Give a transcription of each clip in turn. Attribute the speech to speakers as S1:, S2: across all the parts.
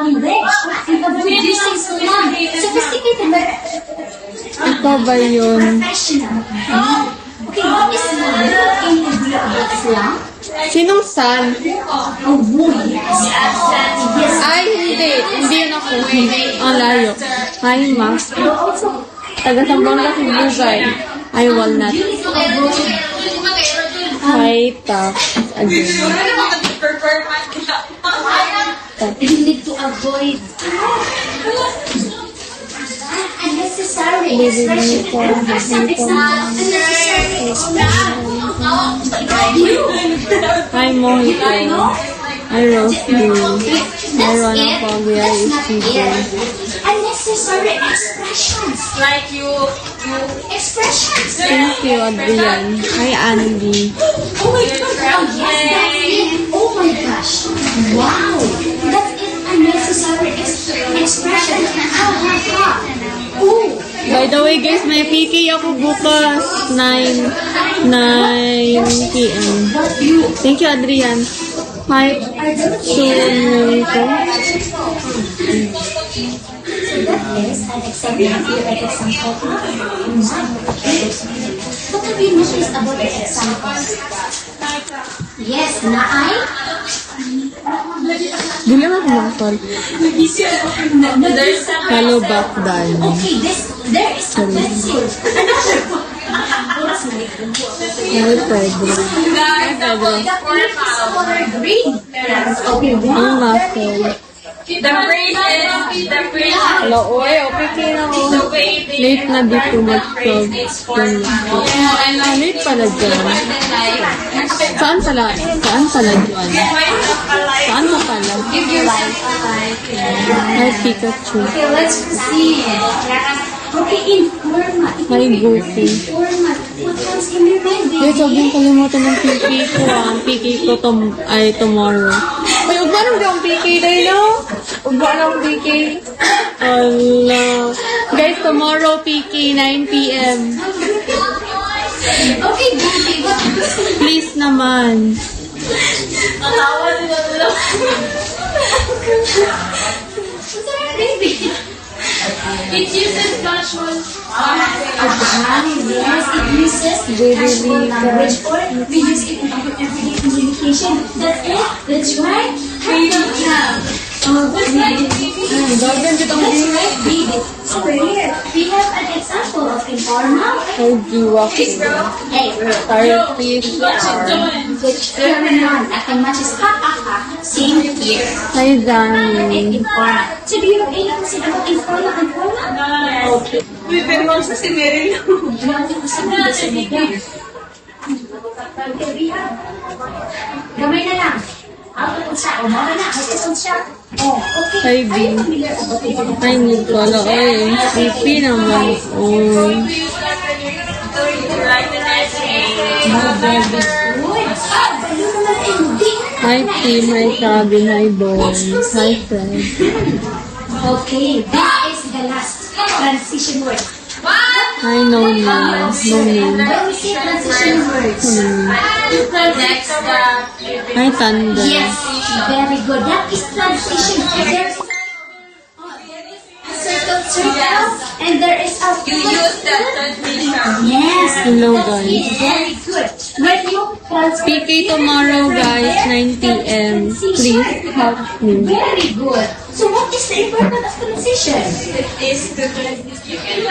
S1: English. And producing slang. Sophisticated but
S2: Ito ba yun?
S1: professional. Okay, what is slang? Can you do about slang?
S2: Sinong San?
S1: Oh, yes. Yes.
S2: Ay, hindi. Hindi yun ako. Ang layo. Hi, Ma. Taga-Sambanga Bugay. Ay, walnut. Hi, Tax. Again.
S1: You need to avoid unnecessary expression.
S2: Hi, Mohito. Hi, Rosie. Hi, Rona Poglia.
S1: Unnecessary expressions.
S3: Like you
S1: Expressions.
S2: Thank you, Adrian. Hi, Andy.
S1: Oh my God. Yes, that's it. Oh my gosh. Wow. That's it. Unnecessary expression. Oh.
S2: By the way, guys, may PK ako bukas. 9 p.m. Thank you, Adrian. Hi, Sunito.
S1: That is an example. What have you noticed about the example? Yes, naay.
S2: Dili mo kumakal. Hello, back dan.
S1: Okay, there is a pencil.
S2: Hello, Pedro.
S1: The print is color green. Okay,
S2: Ang
S1: wow.
S2: muffle.
S3: the brain is the brain.
S2: Hello, oy, okay na ako.
S3: The way they
S2: Late na dito mag-stop. Late pala dyan. Saan pala? Saan pala dyan? Saan mo pala?
S1: Give your life a life.
S2: Hi, Pikachu.
S1: Okay, let's proceed. Okay, informa.
S2: Hi, Goofy.
S1: Informa. What comes in your mind?
S2: Guys, huwag mong kalimutan ng PK ko. Ang PK ko ay tomorrow. Ay, huwag ba nang ang PK tayo, no? Huwag ba nang PK? Allah. Guys, tomorrow PK, 9 p.m.
S1: Okay, Goofy. What
S2: Please naman.
S3: Natawa nila nila.
S1: What's that, baby?
S3: It uses casual.
S1: Yes, it uses casual language or we use it in our everyday communication. That's it. That's right. That's right, baby. So here, we have an example of informal.
S2: How do you walk?
S1: Hey,
S2: Sorry, please.
S1: which everyone nothing much is ha ha ha. Same here.
S2: Hi, Danny.
S1: Informal. So do you have anything about informal and formal? Okay.
S3: Uy, pero nung sa si Meryl.
S1: You want to sabi na sa mga. Okay, we have. Gamay na lang. Out of siya. O, mara na. Out siya. Oh, okay.
S2: Hi,
S1: Are
S2: B.
S1: you familiar about it?
S2: Hi, Nicola. Ay, MCP naman. Oh. Hi, Tim. Hi, Sabin. Hi, Bon. Hi, Fred.
S1: Okay, this is the last transition word.
S2: Hi, no name. No name.
S1: When we say transition words,
S3: Next,
S2: Hi, Thunder.
S1: yes, very good. That is transition. There's a circle, and there is a
S3: you use the transmission.
S1: yes.
S2: Hello,
S1: That's
S2: guys.
S1: it. Very good. When you transfer
S2: PK tomorrow, guys, 9 p.m. Please help me.
S1: very good. So what is the importance of transition?
S3: It is to you can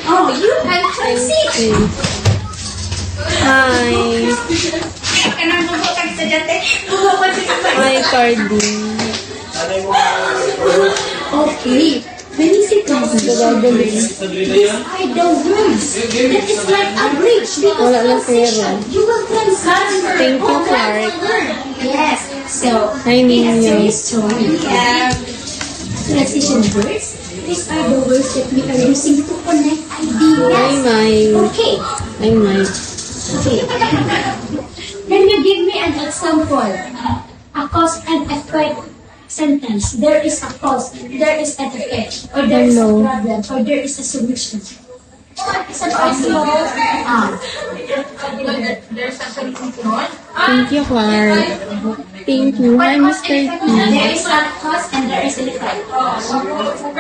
S1: Oh, you can transit.
S2: Hi. Hi, Cardi.
S1: Okay. When you say transition, these are the words. That is like a bridge. Because
S2: Wala na
S1: transition,
S2: pera.
S1: you will transfer.
S2: Thank you,
S1: over
S2: Clark.
S1: the word. Yes. So,
S2: Hi, Nino.
S1: so we have transition words. These are the words that we are using to connect
S2: Hi,
S1: ideas.
S2: Mike.
S1: Okay.
S2: Hi, Mike.
S1: Okay. Can you give me an example? A cause and effect sentence. There is a cause, there is an effect, or there is a
S2: Hello.
S1: problem, or there is a solution. What is an also?
S3: there's a solution.
S2: Thank you, Clark. Thank you. Hi,
S1: What cause
S2: Mr.
S1: and effect?
S2: T.
S1: There is a cause and there is an effect.